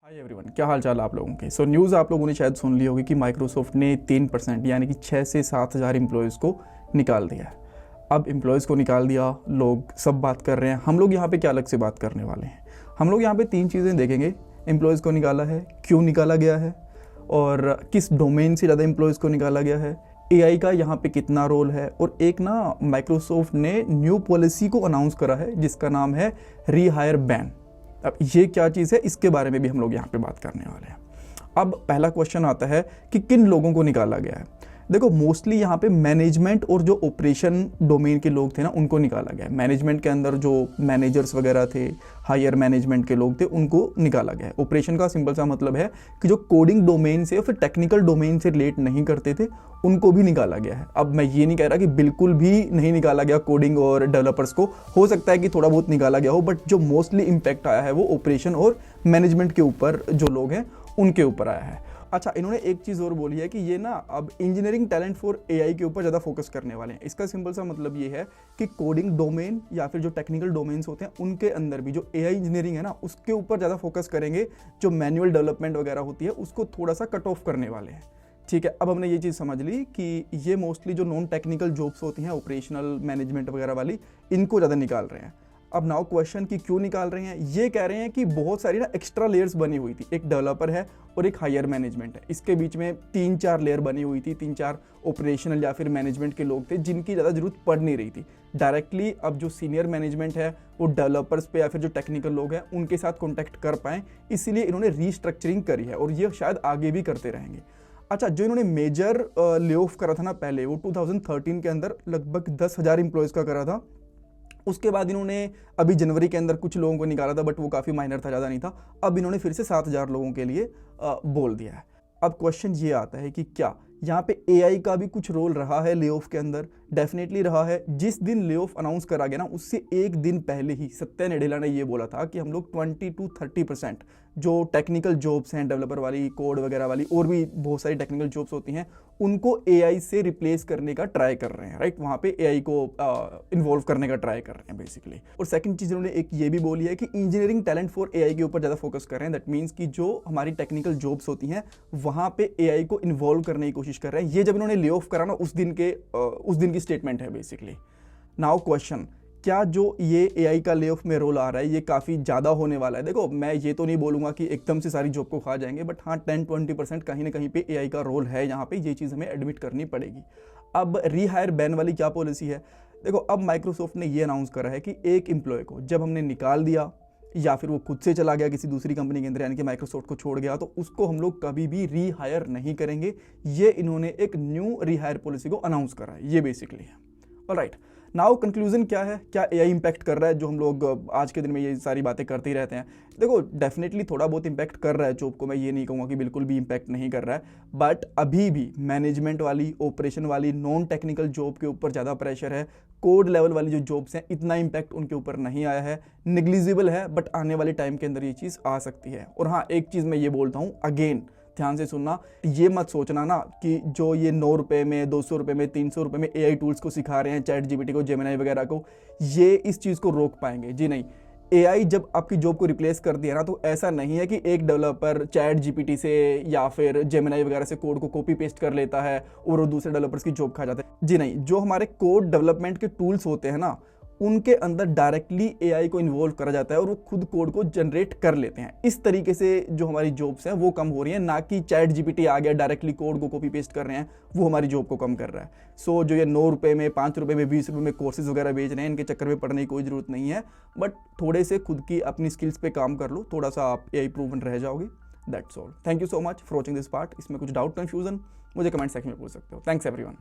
Hi everyone, क्या हाल चाल आप लोगों के। न्यूज़ आप लोगों ने शायद सुन ली होगी कि माइक्रोसॉफ्ट ने 3% यानी कि 6 से 7 हज़ार एम्प्लॉयज़ को निकाल दिया है। अब एम्प्लॉयज़ को निकाल दिया, लोग सब बात कर रहे हैं। हम लोग यहाँ पे क्या अलग से बात करने वाले हैं। हम लोग यहाँ पे 3 चीज़ें देखेंगे। एम्प्लॉयज़ को निकाला है, क्यों निकाला गया है, और किस डोमेन से ज़्यादा एम्प्लॉयज़ को निकाला गया है, एआई का यहाँ पे कितना रोल है, और एक ना माइक्रोसॉफ्ट ने न्यू पॉलिसी को अनाउंस करा है जिसका नाम है रीहायर बैन। अब ये क्या चीज़ है, इसके बारे में भी हम लोग यहाँ पे बात करने वाले हैं। अब पहला क्वेश्चन आता है कि किन लोगों को निकाला गया है। देखो, मोस्टली यहाँ पे मैनेजमेंट और जो ऑपरेशन डोमेन के लोग थे ना, उनको निकाला गया है। मैनेजमेंट के अंदर जो मैनेजर्स वगैरह थे, हायर मैनेजमेंट के लोग थे, उनको निकाला गया है। ऑपरेशन का सिंपल सा मतलब है कि जो कोडिंग डोमेन से फिर टेक्निकल डोमेन से रिलेट नहीं करते थे, उनको भी निकाला गया है। अब मैं ये नहीं कह रहा कि बिल्कुल भी नहीं निकाला गया कोडिंग और डेवलपर्स को, हो सकता है कि थोड़ा बहुत निकाला गया हो, बट जो मोस्टली इम्पैक्ट आया है वो ऑपरेशन और मैनेजमेंट के ऊपर जो लोग हैं उनके ऊपर आया है। अच्छा, इन्होंने एक चीज़ और बोली है कि ये ना अब इंजीनियरिंग टैलेंट फॉर एआई के ऊपर ज़्यादा फोकस करने वाले हैं। इसका सिंपल सा मतलब ये है कि कोडिंग डोमेन या फिर जो टेक्निकल डोमेन्स होते हैं उनके अंदर भी जो एआई इंजीनियरिंग है ना, उसके ऊपर ज़्यादा फोकस करेंगे। जो मैनुअल डेवलपमेंट वगैरह होती है उसको थोड़ा सा कट ऑफ करने वाले हैं। ठीक है, अब हमने ये चीज़ समझ ली कि ये मोस्टली जो नॉन टेक्निकल जॉब्स होती हैं, ऑपरेशनल मैनेजमेंट वगैरह वाली, इनको ज़्यादा निकाल रहे हैं। अब नाउ क्वेश्चन कि क्यों निकाल रहे हैं। ये कह रहे हैं कि बहुत सारी ना एक्स्ट्रा लेयर्स बनी हुई थी। एक डेवलपर है और एक हायर मैनेजमेंट है, इसके बीच में 3-4 लेयर बनी हुई थी। 3-4 ऑपरेशनल या फिर मैनेजमेंट के लोग थे जिनकी ज़्यादा जरूरत पड़ नहीं रही थी डायरेक्टली। अब जो सीनियर मैनेजमेंट है वो डेवलपर्स पे या फिर जो टेक्निकल लोग हैं उनके साथ कॉन्टैक्ट कर पाएँ, इसीलिए इन्होंने रीस्ट्रक्चरिंग करी है और ये शायद आगे भी करते रहेंगे। अच्छा, जो इन्होंने मेजर ले ऑफ करा था ना पहले, वो 2013 के अंदर लगभग 10,000 एम्प्लॉयज़ का करा था। उसके बाद इन्होंने अभी जनवरी के अंदर कुछ लोगों को निकाला था, बट वो काफ़ी माइनर था, ज़्यादा नहीं था। अब इन्होंने फिर से 7,000 लोगों के लिए बोल दिया है। अब क्वेश्चन ये आता है कि क्या यहाँ पे एआई का भी कुछ रोल रहा है ले ऑफ के अंदर। डेफिनेटली रहा है। जिस दिन ले ऑफ अनाउंस करा गया ना, उससे एक दिन पहले ही सत्या नडेला ने ये बोला था कि हम लोग 20 to 30% जो टेक्निकल जॉब्स हैं, डेवलपर वाली, कोड वगैरह वाली, और भी बहुत सारी टेक्निकल जॉब्स होती हैं, उनको एआई से रिप्लेस करने का ट्राई कर रहे हैं। राइट, वहाँ पे एआई को इन्वॉल्व करने का ट्राई कर रहे हैं बेसिकली। और सेकंड चीज़ उन्होंने एक ये भी बोली है कि इंजीनियरिंग टैलेंट फॉर एआई के ऊपर ज़्यादा फोकस कर रहे हैं। दैट मीन्स कि जो हमारी टेक्निकल जॉब्स होती हैं वहाँ पे एआई को इन्वॉल्व करने की कोशिश कर रहे हैं। ये जब इन्होंने ले ऑफ करा ना, उस दिन की स्टेटमेंट है बेसिकली। नाउ क्वेश्चन, क्या जो ये एआई का ले ऑफ में रोल आ रहा है ये काफ़ी ज़्यादा होने वाला है। देखो, मैं ये तो नहीं बोलूँगा कि एकदम से सारी जॉब को खा जाएंगे, बट हाँ 10-20% कहीं ना कहीं पे एआई का रोल है यहाँ पे। ये चीज़ हमें एडमिट करनी पड़ेगी। अब रीहायर बैन वाली क्या पॉलिसी है। देखो, अब माइक्रोसॉफ्ट ने ये अनाउंस करा है कि एक एम्प्लॉय को जब हमने निकाल दिया या फिर वो खुद से चला गया किसी दूसरी कंपनी के अंदर, यानी कि माइक्रोसॉफ्ट को छोड़ गया, तो उसको हम लोग कभी भी रीहायर नहीं करेंगे। ये इन्होंने एक न्यू रीहायर पॉलिसी को अनाउंस करा है। ये बेसिकली है। ऑलराइट, नाउ कंक्लूजन क्या है। क्या एआई इंपैक्ट कर रहा है, जो हम लोग आज के दिन में ये सारी बातें करते ही रहते हैं। देखो, डेफिनेटली थोड़ा बहुत इंपैक्ट कर रहा है जॉब को, मैं ये नहीं कहूँगा कि बिल्कुल भी इंपैक्ट नहीं कर रहा है, बट अभी भी मैनेजमेंट वाली, ऑपरेशन वाली, नॉन टेक्निकल जॉब के ऊपर ज़्यादा प्रेशर है। कोड लेवल वाली जो जॉब्स हैं, इतना इंपैक्ट उनके ऊपर नहीं आया है, निग्लिजिबल है, बट आने वाले टाइम के अंदर ये चीज़ आ सकती है। और हाँ, एक चीज़ मैं ये बोलता हूँ, अगेन ध्यान से सुनना, ये मत सोचना ना कि जो ये 9 रुपये में, 200 रुपये में, 300 रुपये में एआई टूल्स को सिखा रहे हैं, चैट जीपीटी को, जेमिनी वगैरह को, ये इस चीज़ को रोक पाएंगे। जी नहीं, एआई जब आपकी जॉब को रिप्लेस कर दिया ना, तो ऐसा नहीं है कि एक डेवलपर चैट जीपीटी से या फिर जेमिनी वगैरह से कोड को कॉपी पेस्ट कर लेता है और वो दूसरे डेवलपर्स की जॉब खा जाता है। जी नहीं, जो हमारे कोड डेवलपमेंट के टूल्स होते हैं ना, उनके अंदर डायरेक्टली एआई को इन्वॉल्व करा जाता है और वो खुद कोड को जनरेट कर लेते हैं। इस तरीके से जो हमारी जॉब्स हैं वो कम हो रही हैं, ना कि चैट जीपीटी आ गया डायरेक्टली कोड को कॉपी पेस्ट कर रहे हैं, वो हमारी जॉब को कम कर रहा है। सो जो ये 9 रुपये में, 5 रुपये में, 20 रुपये में कोर्सेज वगैरह बेच रहे हैं, इनके चक्कर में पढ़ने की कोई ज़रूरत नहीं है। बट थोड़े से खुद की अपनी स्किल्स पे काम कर लो, थोड़ा सा आप एआई प्रूवन रह जाओगे। That's all. Thank you so much for watching this part. इसमें कुछ डाउट, कन्फ्यूजन मुझे कमेंट सेक्शन में पूछ सकते हो। Thanks everyone.